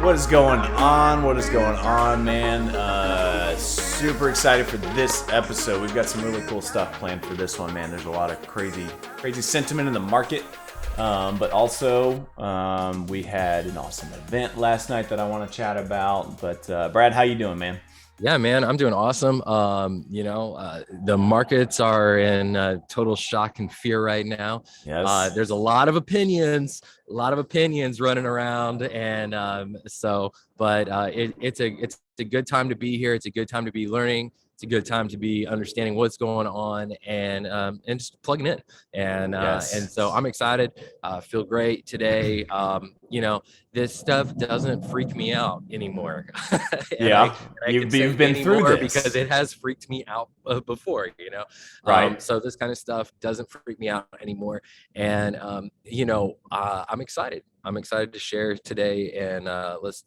What is going on? What is going on, man? Super excited for this episode. We've got some really cool stuff planned for this one, man. There's a lot of crazy sentiment in the market. But also, we had an awesome event last night that I want to chat about. But Brad, how you doing, man? Yeah, man, I'm doing awesome. The markets are in total shock and fear right now. Yes. There's a lot of opinions running around, and it's a good time to be here. It's a good time to be learning. It's a good time to be understanding what's going on and just plugging in. And so I'm excited. Feel great today. This stuff doesn't freak me out anymore. You've been through this because it has freaked me out before. Right. So this kind of stuff doesn't freak me out anymore. And I'm excited. I'm excited to share today, and let's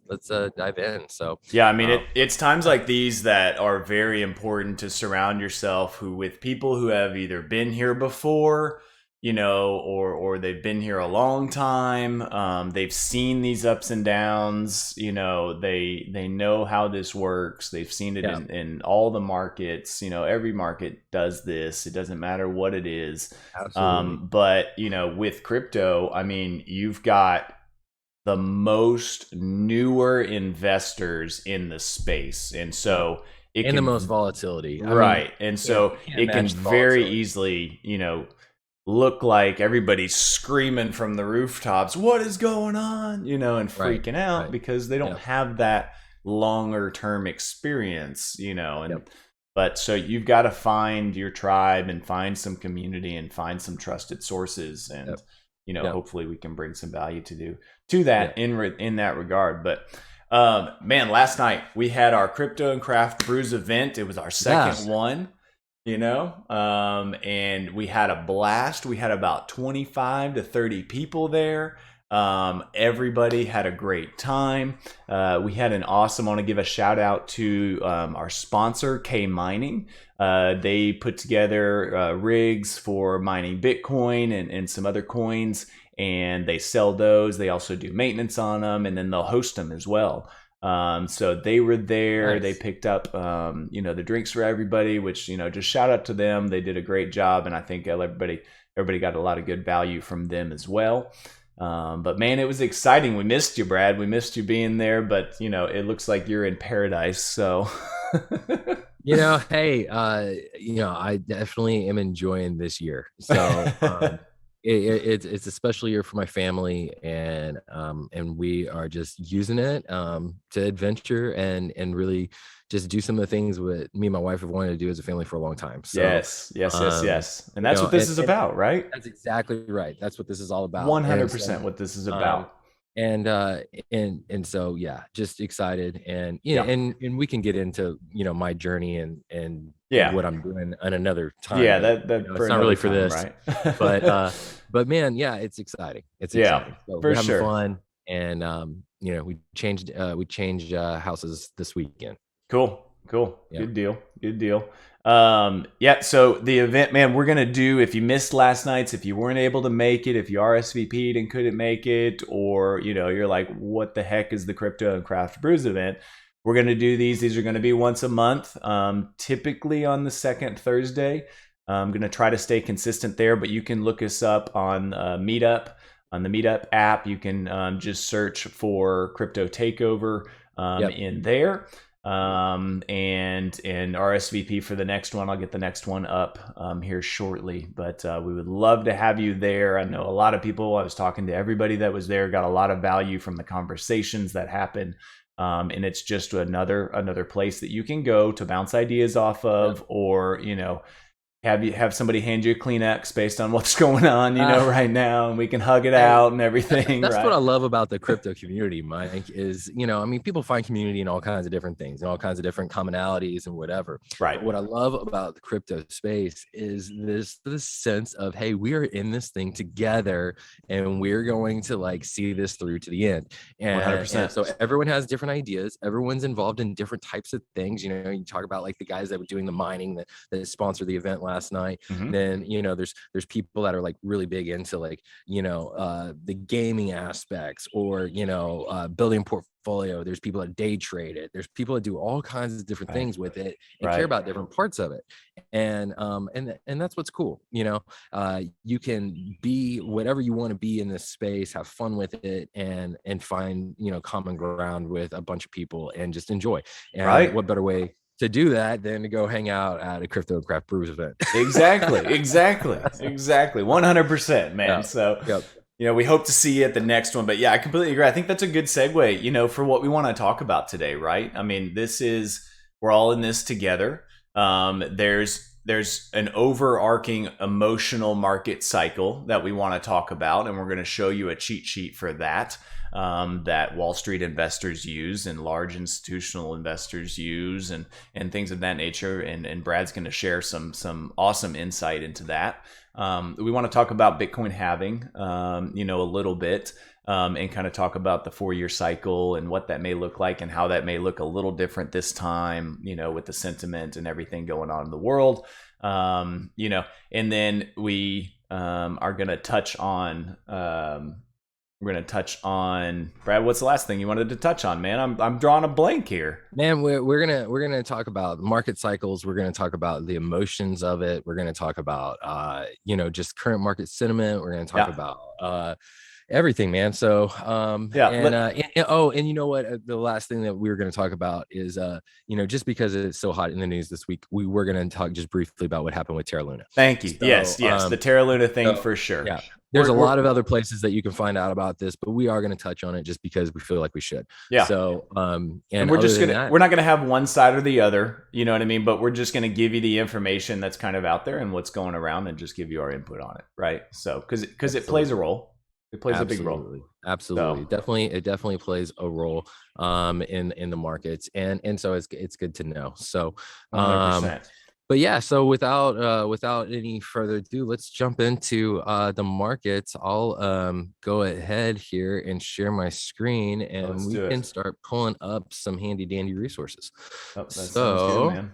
dive in. So yeah, I mean, it's times like these that are very important to surround yourself with people who have either been here before, or they've been here a long time. They've seen these ups and downs. They know how this works. They've seen it in all the markets. Every market does this. It doesn't matter what it is. Absolutely. But with crypto, I mean, you've got the most newer investors in the space, and so the most volatility, right? And so it can very easily, look like everybody's screaming from the rooftops, what is going on, and freaking out because they don't have that longer term experience, but so you've got to find your tribe and find some community and find some trusted sources, and hopefully we can bring some value to that in that regard. But man, last night we had our Crypto and Craft Brews event. It was our second one, and we had a blast. We had about 25 to 30 people there. Everybody had a great time. We had an awesome, I want to give a shout out to our sponsor, K Mining. They put together rigs for mining Bitcoin and some other coins, and they sell those. They also do maintenance on them, and then they'll host them as well. So they were there. Nice. They picked up, the drinks for everybody, which, just shout out to them. They did a great job, and I think everybody got a lot of good value from them as well. But man, it was exciting. We missed you, Brad. We missed you being there, but it looks like you're in paradise. So, hey, I definitely am enjoying this year. So, it's a special year for my family, and we are just using it to adventure and really just do some of the things what me and my wife have wanted to do as a family for a long time. So, yes. And that's what this is about, right? That's exactly right. That's what this is all about. 100% what this is about. And so, yeah, just excited, and and we can get into my journey and what I'm doing on another time. Yeah, that it's not really for this, right? but man, yeah, it's exciting. It's exciting. So for we're having sure. fun, and we changed houses this weekend. Cool. Yeah. Good deal. So the event, man, we're going to do, if you missed last night's, if you weren't able to make it, if you RSVP'd and couldn't make it, or, you're like, what the heck is the Crypto and Craft Brews event? We're going to do these. These are going to be once a month, typically on the second Thursday. I'm going to try to stay consistent there, but you can look us up on Meetup, on the Meetup app. You can just search for Crypto Takeover in there. And RSVP for the next one. I'll get the next one up here shortly, but we would love to have you there. I know a lot of people, I was talking to everybody that was there, got a lot of value from the conversations that happened. And it's just another place that you can go to bounce ideas off of, or, have somebody hand you a Kleenex based on what's going on, right now, and we can hug it out and everything. That's what I love about the crypto community, Mike, is, people find community in all kinds of different things and all kinds of different commonalities and whatever. Right. But what I love about the crypto space is this sense of, hey, we are in this thing together, and we're going to see this through to the end. And 100%. And so everyone has different ideas. Everyone's involved in different types of things. You talk about the guys that were doing the mining that sponsored the event last last night. Mhm. Then, there's people that are like really big into like, the gaming aspects, or, building portfolio. There's people that day trade it. There's people that do all kinds of different Right. things with it and care Right. about different parts of it. And that's what's cool. You can be whatever you want to be in this space, have fun with it, and find, common ground with a bunch of people and just enjoy. And Right. what better way to do that than to go hang out at a Crypto Craft Brews event? Exactly. 100%, man. Yeah. So, Yep. we hope to see you at the next one. But yeah, I completely agree. I think that's a good segue, for what we want to talk about today, right? I mean, we're all in this together. There's an overarching emotional market cycle that we want to talk about, and we're going to show you a cheat sheet for that. That Wall Street investors use and large institutional investors use, and things of that nature. And Brad's going to share some awesome insight into that. We want to talk about Bitcoin halving, a little bit, and kind of talk about the 4-year cycle and what that may look like and how that may look a little different this time, with the sentiment and everything going on in the world. And then we are going to touch on. Brad. What's the last thing you wanted to touch on, man? I'm drawing a blank here. Man, we're gonna talk about market cycles. We're gonna talk about the emotions of it. We're gonna talk about just current market sentiment. We're gonna talk about everything, man. So and you know what, the last thing that we were going to talk about is just because it's so hot in the news this week, we were going to talk just briefly about what happened with Terra Luna. Thank you. So, yes, the Terra Luna thing, for sure. Yeah, there's a lot of other places that you can find out about this, but we are going to touch on it just because we feel like we should. Yeah. So and we're not gonna have one side or the other, you know what I mean, but we're just going to give you the information that's kind of out there and what's going around, and just give you our input on it, right? So because it plays a role. It plays a big role. Absolutely. So. It definitely plays a role in the markets. And so it's good to know. So 100%. But yeah, so without any further ado, let's jump into the markets. I'll go ahead here and share my screen, and we can start pulling up some handy dandy resources. Oh, that sounds good, man.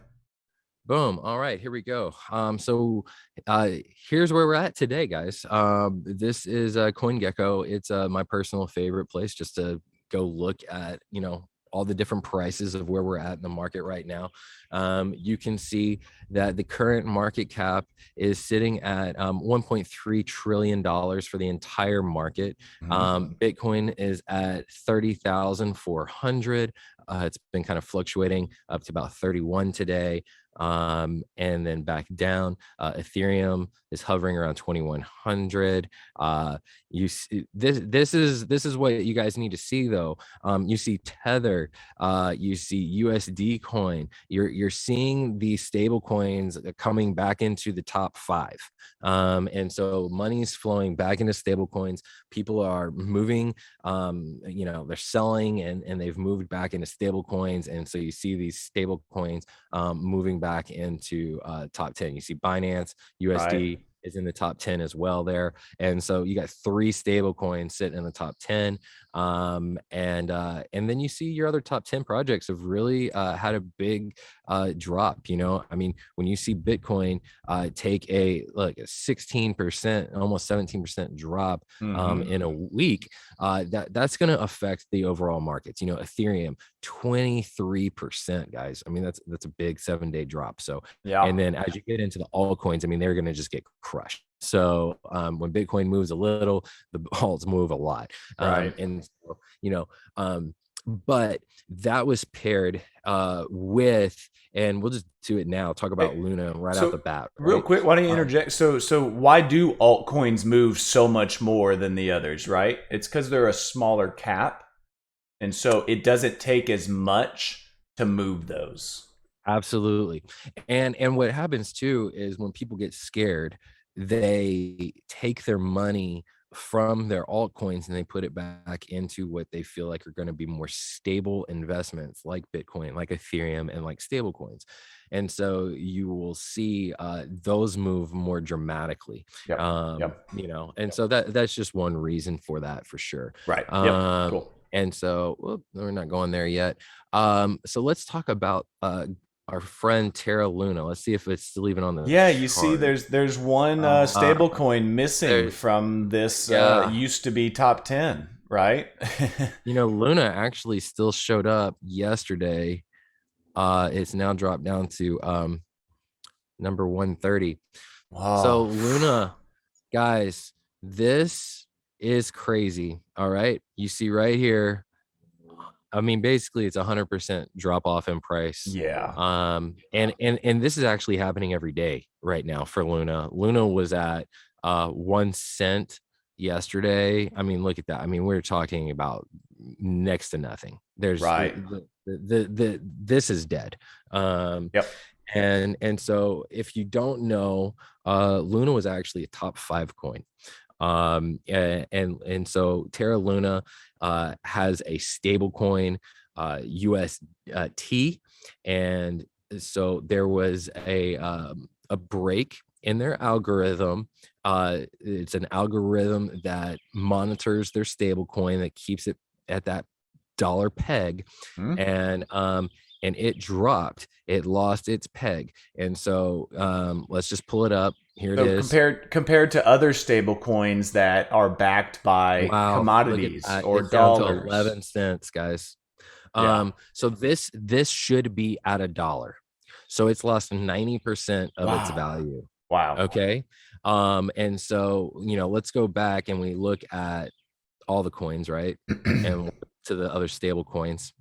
Boom. All right, here we go. So here's where we're at today, guys. This is CoinGecko. It's my personal favorite place just to go look at, all the different prices of where we're at in the market right now. You can see that the current market cap is sitting at $1.3 trillion for the entire market. Bitcoin is at 30,400. It's been kind of fluctuating up to about 31 today. And then back down. Ethereum is hovering around 2100. You see, this is what you guys need to see, though. You see Tether, you see USD coin. You're seeing these stable coins coming back into the top 5. And so money's flowing back into stable coins. People are moving, they're selling and they've moved back into stable coins. And so you see these stable coins moving back into top 10. You see Binance USD is in the top 10 as well there. And so you got 3 stable coins sitting in the top 10. And then you see your other top 10 projects have really had a big drop. I mean, when you see Bitcoin take a 16%, almost 17% drop in a week, that's going to affect the overall markets. Ethereum 23%, guys. I mean, that's a big 7-day drop. So and then as you get into the altcoins, I mean, they're going to just get crushed. So when Bitcoin moves a little, the alts move a lot. And so, but that was paired with, and we'll just do it now, talk about Luna right out the bat. Right? Real quick, why don't you interject? So why do altcoins move so much more than the others, right? It's because they're a smaller cap, and so it doesn't take as much to move those. Absolutely. And what happens too is when people get scared, they take their money from their altcoins and they put it back into what they feel like are going to be more stable investments like Bitcoin, like Ethereum, and like stable coins. And so you will see those move more dramatically. And so that's just one reason for that, for sure. Right. Cool. And so we're not going there yet. So let's talk about our friend Terra Luna. Let's see if it's still even on the Yeah, you see, chart. there's one Uh, stable coin missing there, from this yeah. used to be top 10, right? Luna actually still showed up yesterday. It's now dropped down to number 130. So Wow. Luna, guys, this is crazy. All right. You see right here. I mean, basically it's 100% drop off in price. Yeah. And this is actually happening every day right now for Luna. Luna was at 1 cent yesterday. I mean, look at that. I mean, we're talking about next to nothing. There's Right. this is dead. Yep. And so if you don't know, Luna was actually a top 5 coin. And so Terra Luna has a stable coin, UST, and so there was a break in their algorithm. It's an algorithm that monitors their stable coin, that keeps it at that dollar peg, Hmm. and it dropped. It lost its peg. And so let's just pull it up. Here it So is. compared to other stable coins that are backed by Wow, look at commodities that. or It's down to dollars. 11 cents, guys. Yeah. So this should be at $1. So it's lost 90% of its Wow. value. Wow. Okay. And so, let's go back and we look at all the coins, right? And to the other stable coins.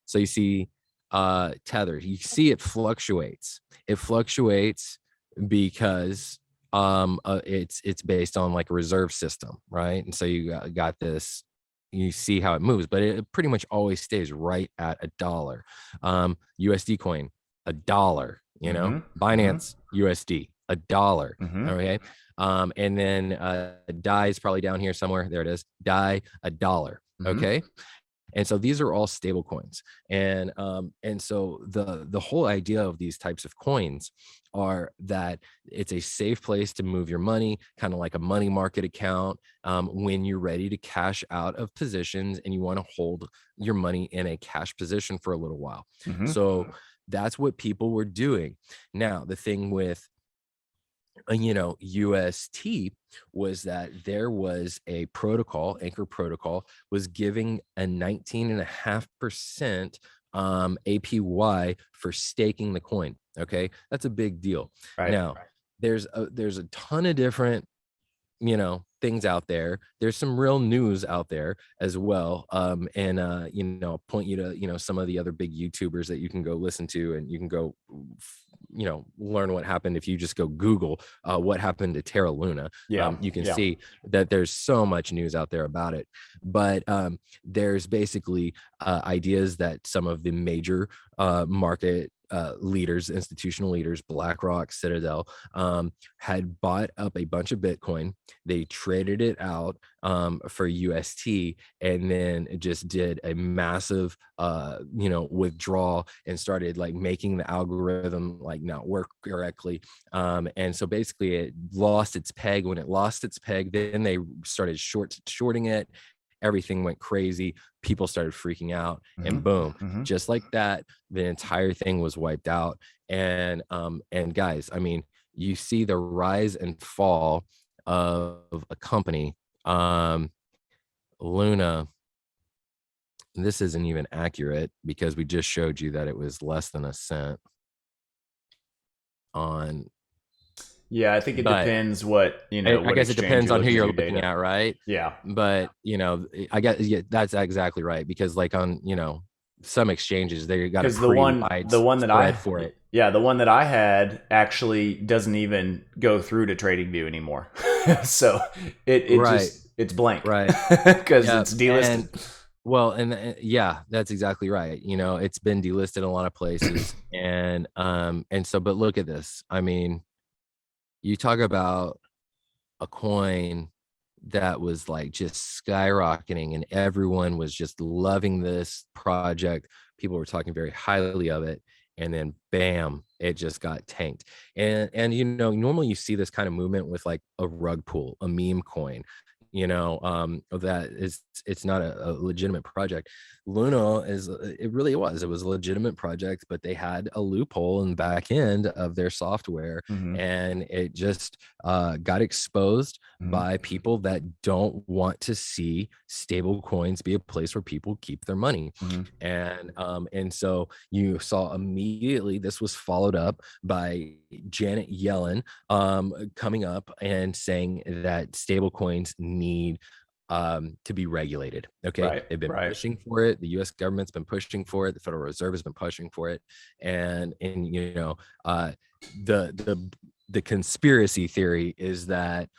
So you see Tether, you see it fluctuates. It fluctuates because it's based on like a reserve system, right? And so you got this, you see how it moves, but it pretty much always stays right at $1. USD coin, $1, Mm-hmm. Mm-hmm. Binance USD, $1. Mm-hmm. Okay. And then DAI is probably down here somewhere. There it is. DAI, $1. Mm-hmm. Okay. And so these are all stable coins. And so the whole idea of these types of coins are that it's a safe place to move your money, kind of like a money market account, when you're ready to cash out of positions and you want to hold your money in a cash position for a little while. Mm-hmm. So that's what people were doing. Now, the thing with UST was that there was a protocol, Anchor Protocol, was giving a 19.5% APY for staking the coin. Okay, that's a big deal. Right. Now, there's a ton of different things out there. There's some real news out there as well. And I'll point you to some of the other big YouTubers that you can go listen to, and you can go learn what happened. If you just go Google what happened to Terra Luna, Yeah. you can Yeah. see that there's so much news out there about it. But there's basically ideas that some of the major market leaders, institutional leaders, BlackRock, Citadel, had bought up a bunch of Bitcoin. They traded it out for UST, and then it just did a massive withdrawal and started like making the algorithm like not work correctly. And so basically it lost its peg. When it lost its peg, then they started shorting it. Everything went crazy. People started freaking out, and boom, just like that, the entire thing was wiped out. And guys, I mean, you see the rise and fall of a company, Luna. This isn't even accurate because we just showed you that it was less than a cent on. Yeah, I think it depends what I guess it depends on who you're looking at, right? Yeah. But I guess that's exactly right, because like on some exchanges they got a pretty wide spread for it. Yeah, the one that I had actually doesn't even go through to TradingView anymore. So it just it's blank, right? Because it's delisted. And yeah, that's exactly right. It's been delisted in a lot of places, and so, but look at this. I mean, you talk about a coin that was like just skyrocketing, and everyone was just loving this project. People were talking very highly of it, and then bam, it just got tanked. And normally you see this kind of movement with like a rug pull, a meme coin. that it's not a legitimate project. Luna it really was. It was a legitimate project, but they had a loophole in the back end of their software, Mm-hmm. and it just got exposed Mm-hmm. by people that don't want to see stable coins be a place where people keep their money. Mm-hmm. And so you saw immediately this was followed up by Janet Yellen coming up and saying that stable coins need to be regulated. Okay. Right. They've been Right. pushing for it. The US government's been pushing for it. The Federal Reserve has been pushing for it. And the conspiracy theory is that,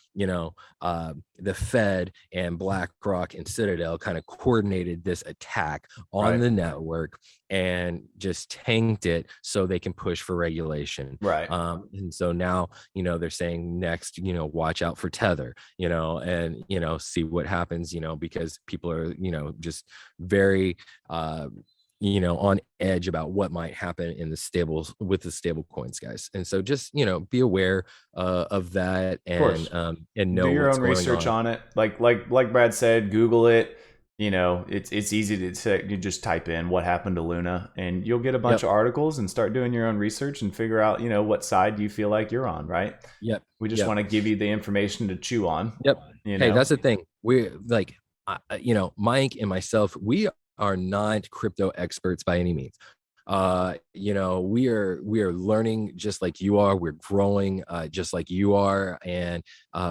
the Fed and BlackRock and Citadel kind of coordinated this attack on Right. the network and just tanked it so they can push for regulation. Right. And so now, they're saying next, watch out for Tether, and, see what happens, because people are, just very, on edge about what might happen in the stables with the stable coins, guys. And so just, be aware of that, Of and do know your what's own going research on. on it. Like Brad said, Google it. It's easy to say, you just type in what happened to Luna and you'll get a bunch Yep. of articles and start doing your own research and figure out, what side you feel like you're on, right? Yep. We just Yep. want to give you the information to chew on. Yep. Hey, that's the thing. We're like, Mike and myself, we are not crypto experts by any means. We are learning just like you are. We're growing just like you are, and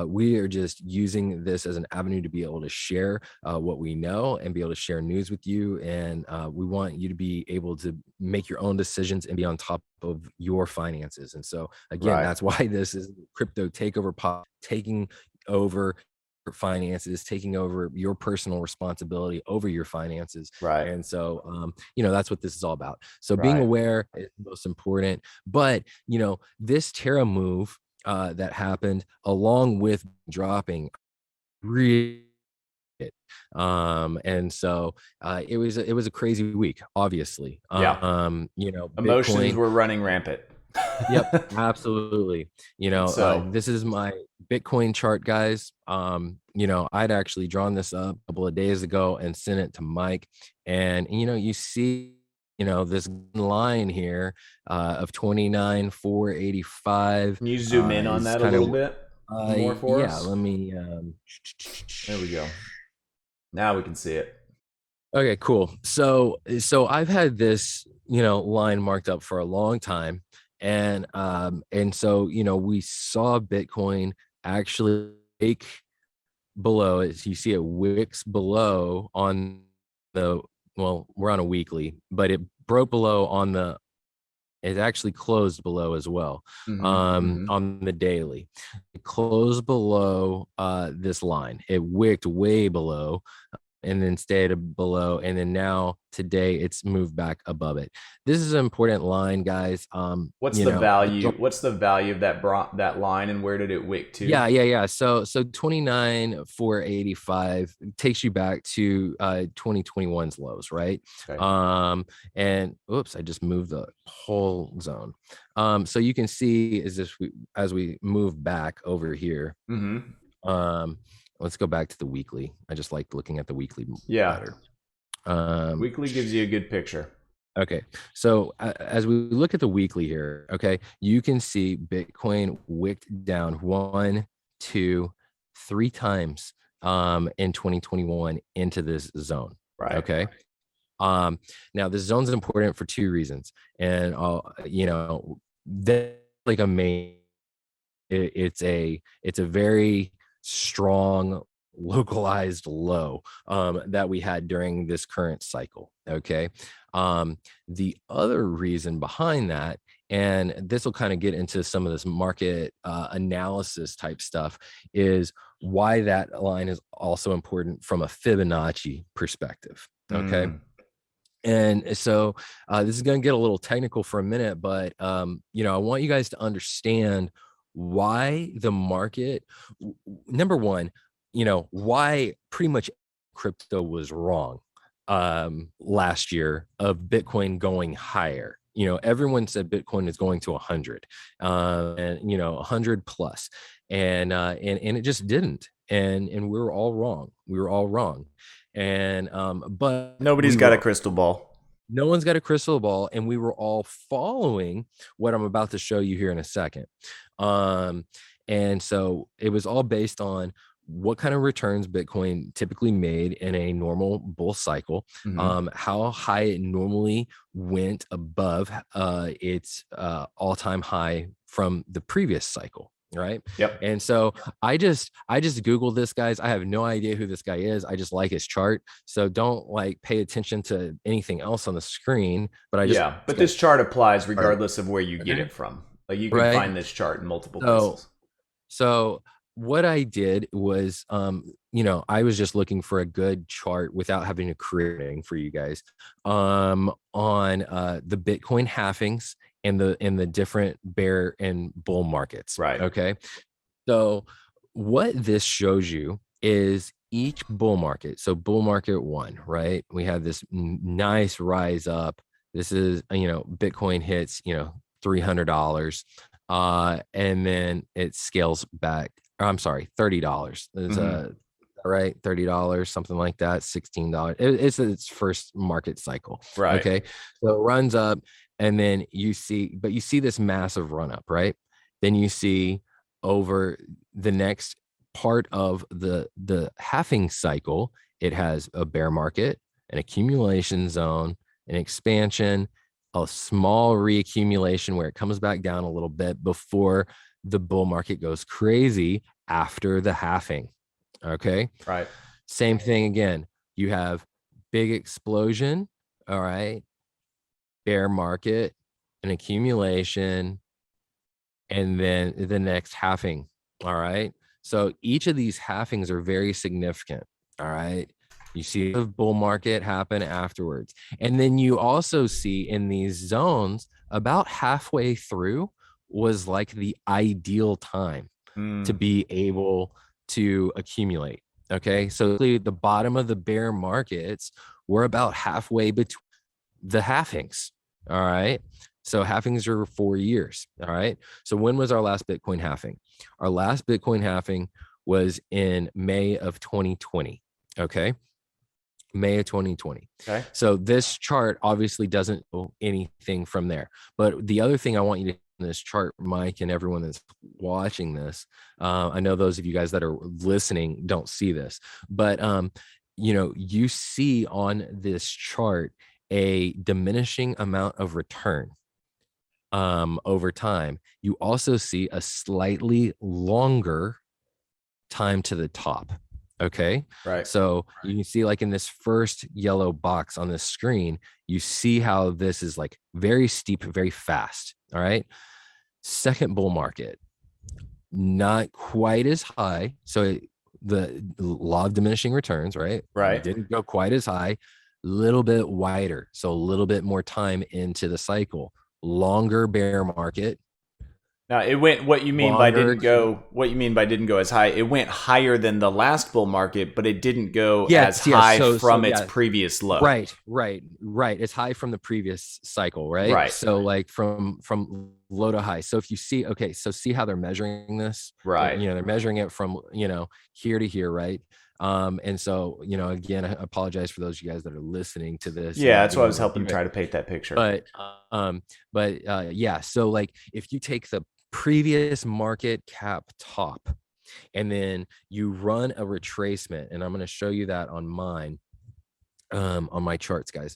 we are just using this as an avenue to be able to share what we know and be able to share news with you. And we want you to be able to make your own decisions and be on top of your finances. And so again, Right. that's why this is crypto takeover pod, taking over finances, taking over your personal responsibility over your finances. Right. And so that's what this is all about. So being Right. aware is most important. But this Terra move that happened along with dropping really and so it was a crazy week, obviously. Yeah. Emotions Bitcoin were running rampant. Yep, absolutely. This is my Bitcoin chart, guys. I'd actually drawn this up a couple of days ago and sent it to Mike. And you see, this line here of 29,485. Can you zoom in on that a little bit more for us? Let me there we go. Now we can see it. Okay, cool. So I've had this, line marked up for a long time. And so we saw Bitcoin actually wake below it. You see it wicks below on we're on a weekly, but it broke below it actually closed below as well. On the daily. It closed below this line. It wicked way below and then stayed below, and then now today it's moved back above it. This is an important line, guys. What's the value? What's the value of that line, and where did it wick to? Yeah. So 29,485 takes you back to 2021's lows, right? Okay. And oops, I just moved the whole zone. So you can see as we move back over here. Let's go back to the weekly. I just like looking at the weekly better. Weekly gives you a good picture. Okay. So as we look at the weekly here, okay, you can see Bitcoin wicked down 1, 2, 3 times in 2021 into this zone. Right. Okay. Now this zone is important for 2 reasons. And like a main, it's a very strong localized low that we had during this current cycle. Okay. The other reason behind that, and this will kind of get into some of this market analysis type stuff, is why that line is also important from a Fibonacci perspective. Okay. And so this is going to get a little technical for a minute, but I want you guys to understand why the market, number one, why pretty much crypto was wrong last year of Bitcoin going higher. everyone said Bitcoin is going to 100, and 100 plus, and it just didn't, and we were all wrong. We were all wrong, and but Nobody's got a crystal ball. No one's got a crystal ball, and we were all following what I'm about to show you here in a second. And so it was all based on what kind of returns Bitcoin typically made in a normal bull cycle, how high it normally went above its all-time high from the previous cycle. Right. Yep. And so I just Googled this, guys. I have no idea who this guy is. I just like his chart. So don't pay attention to anything else on the screen. But but this chart applies regardless of where you get it from. Like you can find this chart in multiple places. So what I did was, I was just looking for a good chart without having to create anything for you guys on the Bitcoin halvings and the different bear and bull markets. Right. Okay. So what this shows you is each bull market. So bull market 1, right? We have this nice rise up. This is, Bitcoin hits, $300. And then it scales back. I'm sorry, $30. There's right, $30, something like that, $16. It's its first market cycle. Right. Okay. So it runs up, and then you see this massive run up, right? Then you see over the next part of the halving cycle, it has a bear market, an accumulation zone, an expansion, a small reaccumulation where it comes back down a little bit before the bull market goes crazy after the halving. Okay. Right. Same thing again. You have big explosion. All right. Bear market, an accumulation, and then the next halving. All right. So each of these halvings are very significant. All right. You see the bull market happen afterwards. And then you also see in these zones about halfway through was like the ideal time to be able to accumulate. Okay. So the bottom of the bear markets were about halfway between the halvings. All right. So halvings are 4 years. All right. So when was our last Bitcoin halving? Our last Bitcoin halving was in May of 2020. Okay. May of 2020. Okay. So this chart obviously doesn't know anything from there. But the other thing I want you to in this chart, Mike, and everyone that's watching this, I know those of you guys that are listening don't see this, but you see on this chart a diminishing amount of return over time. You also see a slightly longer time to the top. Okay. Right. So you can see in this first yellow box on this screen, you see how this is very steep, very fast. All right. Second bull market, not quite as high. So the law of diminishing returns, right? Right. Didn't go quite as high, a little bit wider. So a little bit more time into the cycle, longer bear market. Now it went. What you mean by didn't go as high? It went higher than the last bull market, but it didn't go as high from its previous low. Right. It's high from the previous cycle, right? Right. So from low to high. So if you see, so see how they're measuring this, right? They're measuring it from here to here, right? And so again, I apologize for those of you guys that are listening to this. Yeah, that's why I was helping try to paint that picture. But yeah. So if you take the previous market cap top, and then you run a retracement, and I'm going to show you that on mine, on my charts, guys.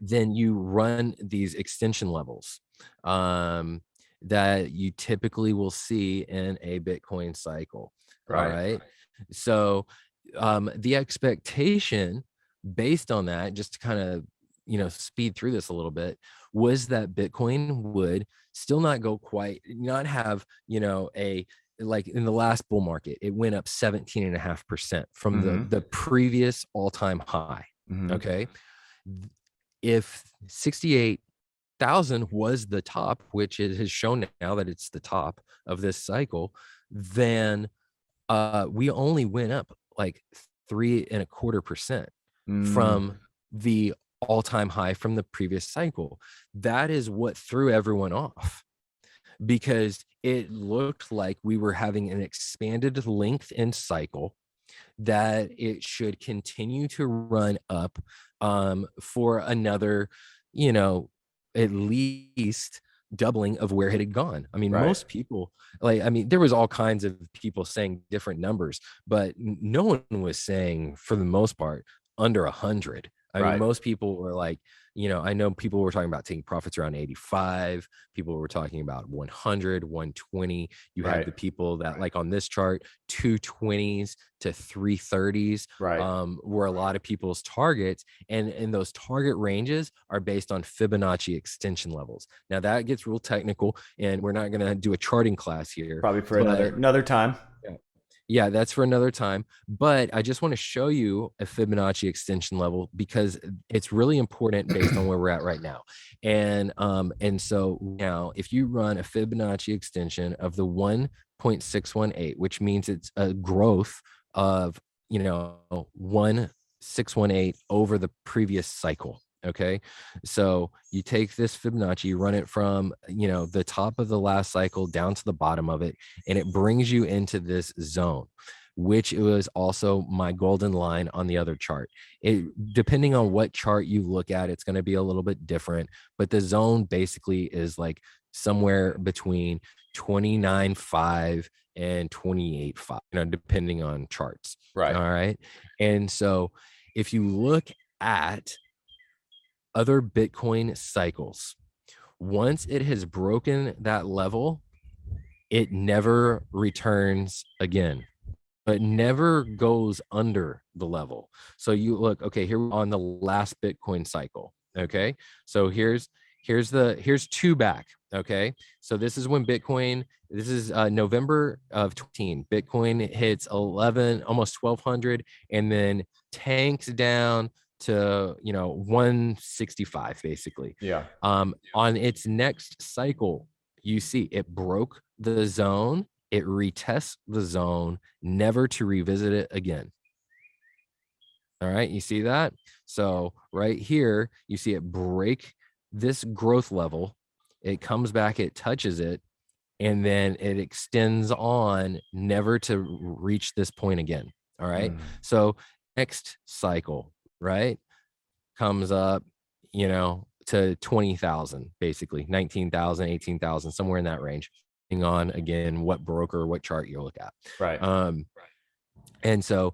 Then you run these extension levels that you typically will see in a Bitcoin cycle. Right. All right. So the expectation based on that, just to kind of speed through this a little bit, was that Bitcoin would still not go quite, not have a in the last bull market, it went up 17.5% from the previous all-time high. Okay, if 68,000 was the top, which it has shown now that it's the top of this cycle, then we only went up 3.25% from the all-time high from the previous cycle. That is what threw everyone off, because it looked like we were having an expanded length in cycle, that it should continue to run up for another, at least doubling of where it had gone. I mean, most people, there was all kinds of people saying different numbers, but no one was saying, for the most part, under 100. I mean, most people were like, I know people were talking about taking profits around 85. People were talking about 100, 120. You had the people that, like on this chart, 220s to 330s were a lot of people's targets. And those target ranges are based on Fibonacci extension levels. Now that gets real technical, and we're not going to do a charting class here. Probably for another time. Yeah, that's for another time. But I just want to show you a Fibonacci extension level, because it's really important based on where we're at right now. And so now, if you run a Fibonacci extension of the 1.618, which means it's a growth of 1.618 over the previous cycle. Okay, so you take this Fibonacci, you run it from the top of the last cycle down to the bottom of it, and it brings you into this zone, which was also my golden line on the other chart. Depending on what chart you look at, it's going to be a little bit different, but the zone basically is like somewhere between 29.5 and 28.5, depending on charts. All right. And so if you look at other Bitcoin cycles, once it has broken that level, it never returns again. It never goes under the level. So you look, okay, here on the last Bitcoin cycle. Okay, so here's two back. Okay, so this is when Bitcoin, this is November of 20. Bitcoin hits 11, almost 1200, and then tanks down to 165 basically. On its next cycle, you see it broke the zone, it retests the zone, never to revisit it again. All right, you see that? So right here, you see it break this growth level, it comes back, it touches it, and then it extends on, never to reach this point again. All right, so next cycle, right, comes up, to 20,000, basically 19,000, 18,000, somewhere in that range, depending on, again, what broker, what chart you look at. And so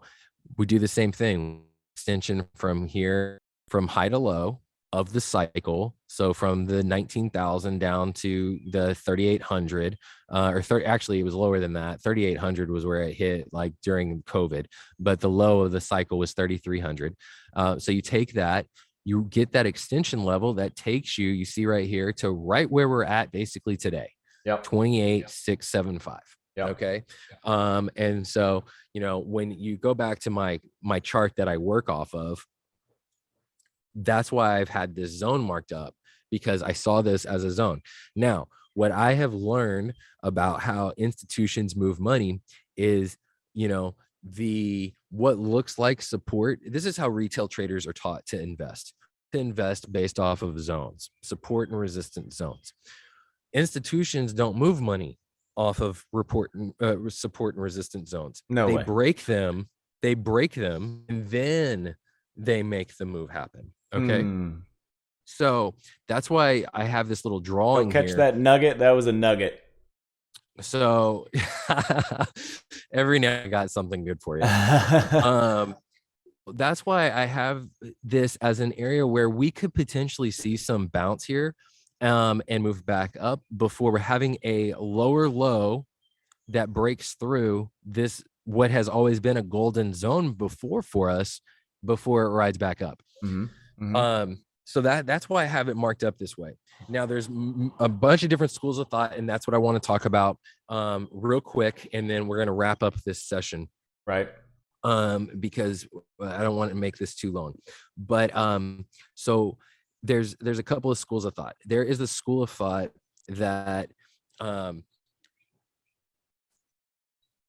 we do the same thing, extension from here, from high to low of the cycle. So from the 19,000 down to the 3,800, actually it was lower than that. 3,800 was where it hit, like during COVID, but the low of the cycle was 3,300. So you take that, you get that extension level that takes you, you see right here, to right where we're at basically today, 28,675. Okay. And so, when you go back to my chart that I work off of, that's why I've had this zone marked up, because I saw this as a zone. Now, what I have learned about how institutions move money is, what looks like support. This is how retail traders are taught to invest based off of zones, support and resistance zones. Institutions don't move money off of support and resistance zones. They break them, and then they make the move happen. Okay. So that's why I have this little drawing here. Catch that nugget. That was a nugget. So every now I got something good for you. That's why I have this as an area where we could potentially see some bounce here, and move back up before we're having a lower low that breaks through this, what has always been a golden zone before for us, before it rides back up. So that's why I have it marked up this way. Now there's a bunch of different schools of thought, and that's what I want to talk about real quick, and then we're going to wrap up this session. Because I don't want to make this too long. But so there's a couple of schools of thought. There is a school of thought that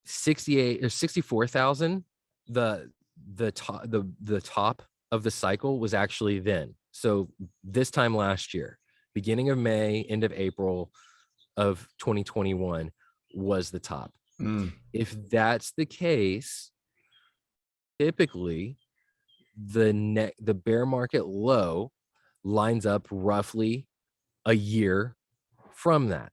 68 or 64,000, the top of the cycle was actually then. So this time last year, beginning of May, end of April of 2021 was the top. If that's the case, typically the bear market low lines up roughly a year from that.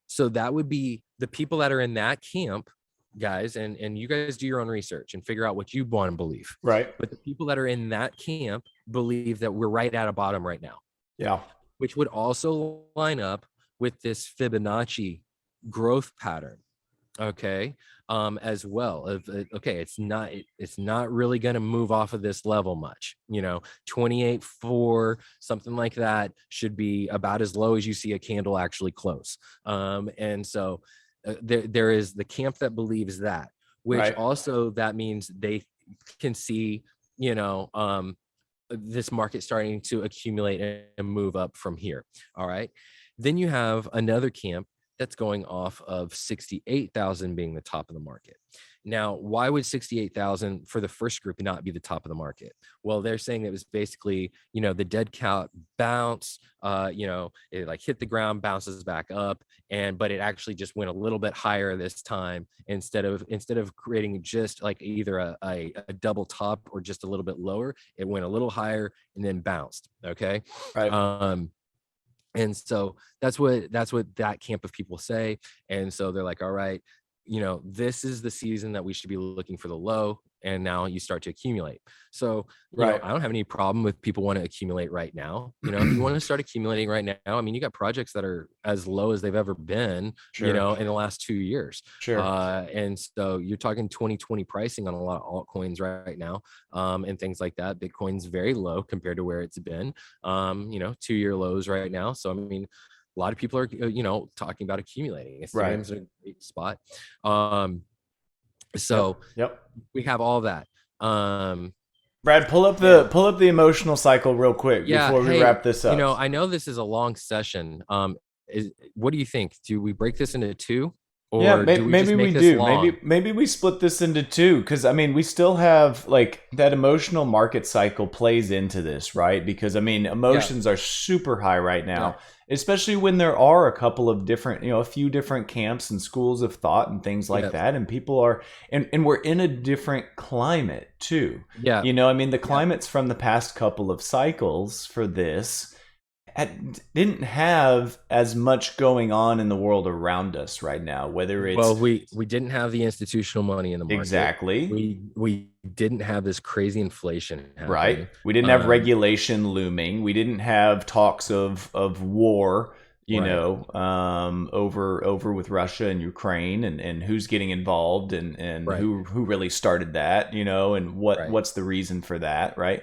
So that would be the people that are in that camp, guys, and you guys do your own research and figure out what you want to believe. Right. But the people that are in that camp believe that we're right at a bottom right now. Yeah. Which would also line up with this Fibonacci growth pattern. Okay. As well. Okay, it's not really going to move off of this level much. 28.4, something like that should be about as low as you see a candle actually close. And so there is the camp that believes that, which also that means they can see, this market starting to accumulate and move up from here. All right. Then you have another camp that's going off of 68,000 being the top of the market. Now, why would 68,000 for the first group not be the top of the market? Well, they're saying it was basically, the dead cat bounce, it like hit the ground, bounces back up, but it actually just went a little bit higher this time instead of creating just like either a double top or just a little bit lower. It went a little higher and then bounced. Okay. Right. And so that's what that camp of people say. And so they're like, all right, this is the season that we should be looking for the low. And now you start to accumulate. So, I don't have any problem with people want to accumulate right now. If you want to start accumulating right now, I mean, you got projects that are as low as they've ever been, in the last 2 years. And so you're talking 2020 pricing on a lot of altcoins right now, and things like that. Bitcoin's very low compared to where it's been, 2-year lows right now. So, I mean, a lot of people are, talking about accumulating. Ethereum's in a great spot. So we have all that. Brad, pull up the emotional cycle real quick before we wrap this up. I know this is a long session. What do you think? Do we break this into two? Or maybe we do. Maybe we split this into two, because I mean we still have like that emotional market cycle plays into this, right? Because I mean emotions are super high right now, especially when there are a couple of different, a few different camps and schools of thought and things like that, and people are and we're in a different climate too. I mean the climates from the past couple of cycles for this didn't have as much going on in the world around us right now, whether it's we didn't have the institutional money in the market. Exactly. We didn't have this crazy inflation happening. Right. We didn't have regulation looming. We didn't have talks of war, over with Russia and Ukraine and who's getting involved and who really started that, and what's the reason for that, right?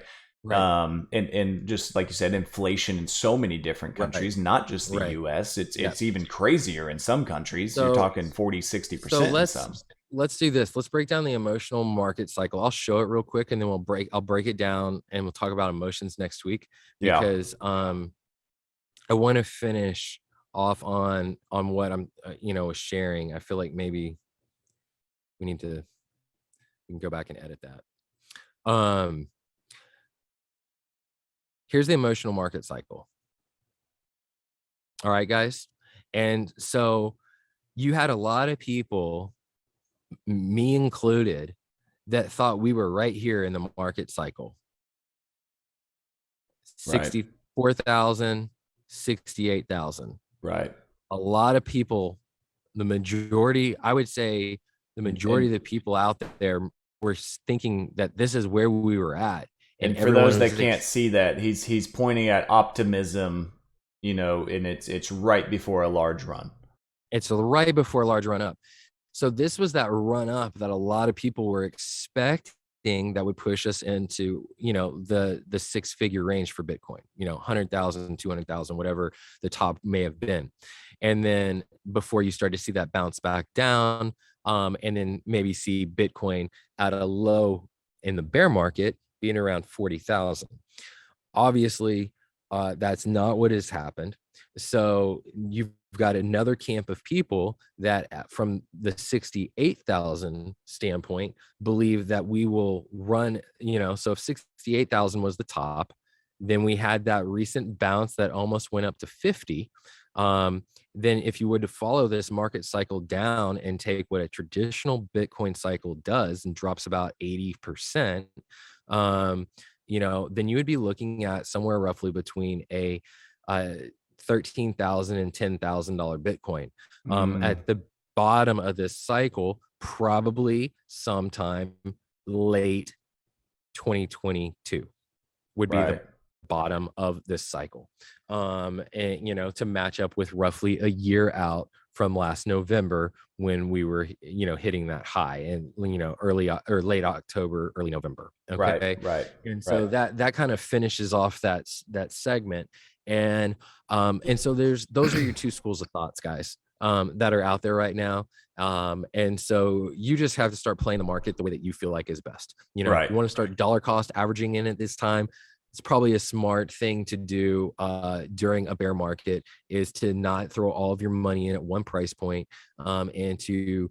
And just like you said, inflation in so many different countries, not just the US. It's even crazier in some countries. So, you're talking 40-60%. So let's do this. Let's break down the emotional market cycle. I'll show it real quick, and then I'll break it down, and we'll talk about emotions next week, because I want to finish off on what I'm was sharing. I feel like maybe we can go back and edit that. Here's the emotional market cycle. All right, guys. And so you had a lot of people, me included, that thought we were right here in the market cycle. 64,000, 68,000. Right. A lot of people, the majority, I would say the majority of the people out there were thinking that this is where we were at. And for those that can't see that, he's pointing at optimism, and it's right before a large run. It's right before a large run up. So this was that run up that a lot of people were expecting that would push us into, the 6-figure range for Bitcoin, 100,000, 200,000, whatever the top may have been. And then before you start to see that bounce back down, and then maybe see Bitcoin at a low in the bear market, being around 40,000. Obviously, that's not what has happened. So you've got another camp of people that from the 68,000 standpoint believe that we will run, so if 68,000 was the top, Then we had that recent bounce that almost went up to 50. Then if you were to follow this market cycle down and take what a traditional Bitcoin cycle does and drops about 80%, then you would be looking at somewhere roughly between a $13,000 and $10,000 Bitcoin. At the bottom of this cycle, probably sometime late 2022 would be the bottom of this cycle. And to match up with roughly a year out from last November when we were hitting that high, and early or late October, early November. Okay. Right. And so that kind of finishes off that segment. And so those are your two schools of thoughts, guys, that are out there right now. And so you just have to start playing the market the way that you feel like is best. You want to start dollar cost averaging in at this time. It's probably a smart thing to do during a bear market, is to not throw all of your money in at one price point, and to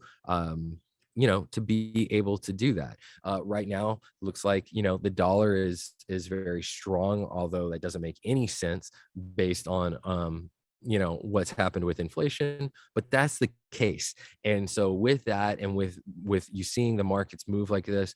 to be able to do that. Right now, looks like the dollar is very strong, although that doesn't make any sense based on what's happened with inflation, but that's the case. And so with that, and with you seeing the markets move like this,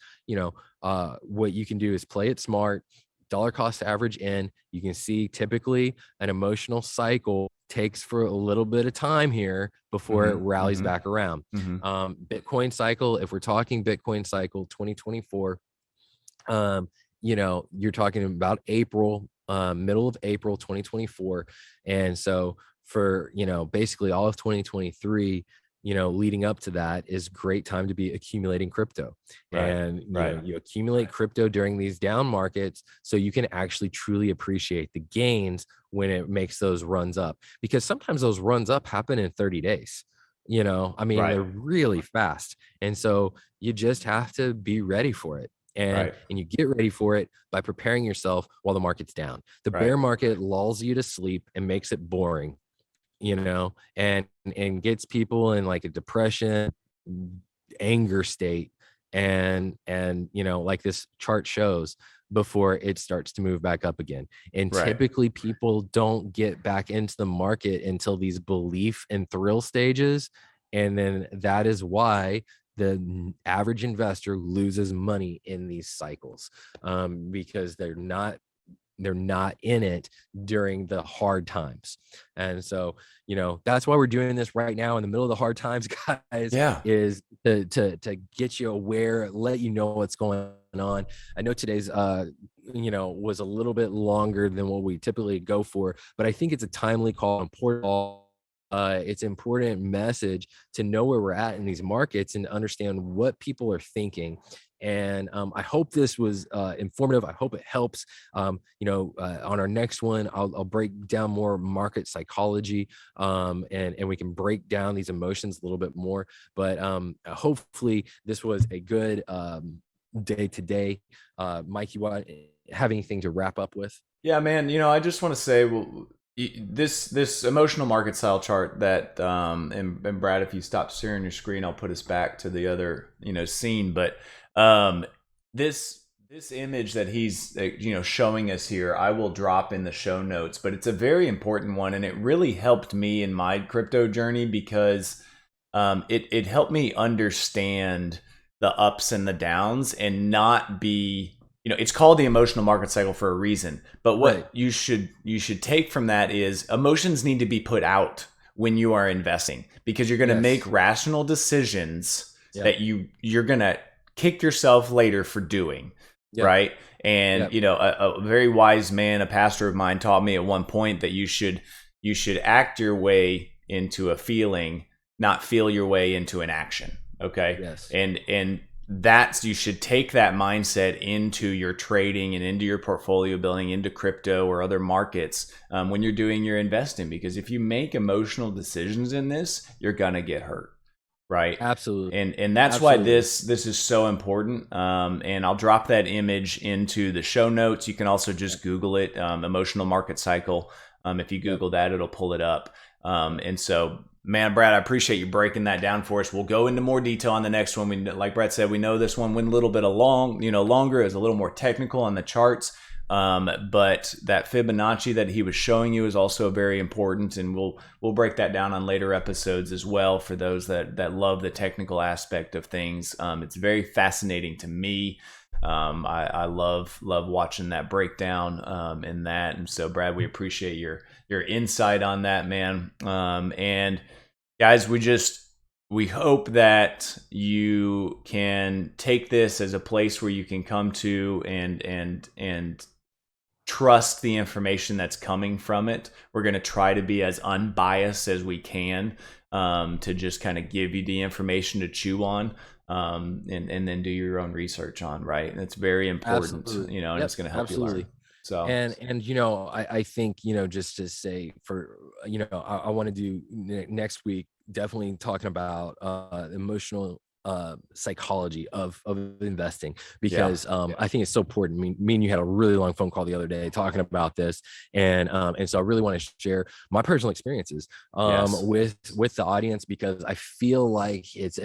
what you can do is play it smart, dollar cost average in. You can see typically an emotional cycle takes for a little bit of time here before it rallies back around. Bitcoin cycle, if we're talking Bitcoin cycle 2024, you're talking about April, middle of April 2024. And so for basically all of 2023, leading up to that is great time to be accumulating crypto. And you accumulate crypto during these down markets so you can actually truly appreciate the gains when it makes those runs up, because sometimes those runs up happen in 30 days. They're really fast. And so you just have to be ready for it. And you get ready for it by preparing yourself while the market's down. The bear market lulls you to sleep and makes it boring, and gets people in like a depression, anger state, and like this chart shows, before it starts to move back up again. And typically people don't get back into the market until these belief and thrill stages. And then that is why the average investor loses money in these cycles, because they're not in it during the hard times. And so, that's why we're doing this right now in the middle of the hard times, guys, is to get you aware, let you know what's going on. I know today's, was a little bit longer than what we typically go for, but I think it's a timely call, important call. It's an important message to know where we're at in these markets and understand what people are thinking. And I hope this was informative. I hope it helps. On our next one, I'll break down more market psychology, and we can break down these emotions a little bit more. But hopefully this was a good day today. Mike, you have anything to wrap up with? Yeah, man. I just want to say, this emotional market style chart that and Brad, if you stop sharing your screen, I'll put us back to the other scene. But this image that he's showing us here, I will drop in the show notes. But it's a very important one, and it really helped me in my crypto journey, because it helped me understand the ups and the downs and not be. It's called the emotional market cycle for a reason. But what you should take from that is emotions need to be put out when you are investing, because you're going to make rational decisions that you're going to kick yourself later for doing. Right. And, a very wise man, a pastor of mine, taught me at one point that you should act your way into a feeling, not feel your way into an action. Okay. Yes. And you should take that mindset into your trading and into your portfolio building, into crypto or other markets when you're doing your investing, because if you make emotional decisions in this, you're gonna get hurt. Right. Absolutely. And that's why this is so important. And I'll drop that image into the show notes. You can also just Google it, emotional market cycle. If you Google that, it'll pull it up. And so, man, Brad, I appreciate you breaking that down for us. We'll go into more detail on the next one. Like Brad said, we know this one went a little bit longer. It was a little more technical on the charts. But that Fibonacci that he was showing you is also very important, and we'll break that down on later episodes as well for those that love the technical aspect of things. It's very fascinating to me. I love watching that breakdown in that, and so Brad, we appreciate your insight on that, man. And guys, we hope that you can take this as a place where you can come to and trust the information that's coming from it. We're going to try to be as unbiased as we can, to just kind of give you the information to chew on, and then do your own research on, right? And it's very important, Absolutely. and Yep, it's going to help you absolutely. learn. So, And I think, just to say, for I want to do next week, definitely talking about emotional psychology of investing, yeah, because I think it's so important. I mean, me and you had a really long phone call the other day talking about this, and so I really want to share my personal experiences yes, with the audience, because I feel like it's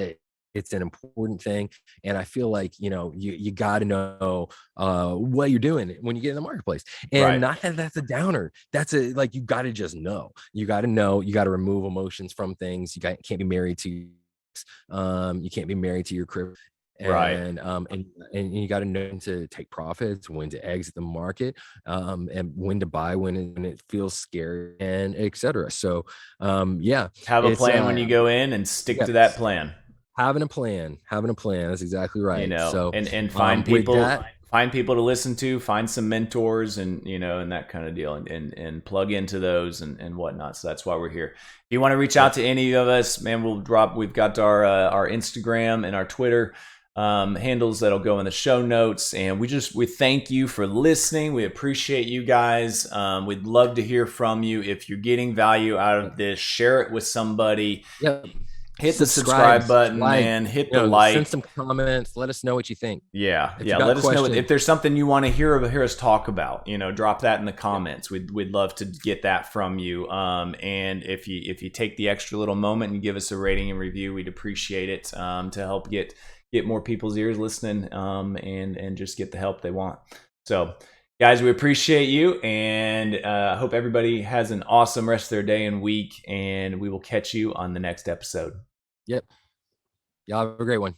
an important thing, and I feel like you got to know what you're doing when you get in the marketplace. And right, not that that's a downer, that's a, like, you got to just know, you got to know, you got to remove emotions from things. Can't be married to you can't be married to your crib. right. And you got to know when to take profits, when to exit the market, and when to buy when it feels scary, and etc. So yeah, Have a it's plan when you go in and stick yeah, to that plan. having a plan, that's exactly right. So And with that, find people to listen to, find some mentors, and that kind of deal, and plug into those and whatnot. So that's why we're here. If you want to reach yep, out to any of us, man, we've got our Instagram and our Twitter handles that'll go in the show notes. And we thank you for listening. We appreciate you guys. We'd love to hear from you. If you're getting value out of this, share it with somebody. yep, Hit the subscribe button, like, man. Hit the send like. some comments, let us know what you think. Yeah, If you yeah. got Let us know questions, if there's something you want to hear us talk about. Drop that in the comments. We'd love to get that from you. And if you take the extra little moment and give us a rating and review, we'd appreciate it, to help get more people's ears listening, and just get the help they want. So, guys, we appreciate you, and I hope everybody has an awesome rest of their day and week. And we will catch you on the next episode. yep, y'all have a great one.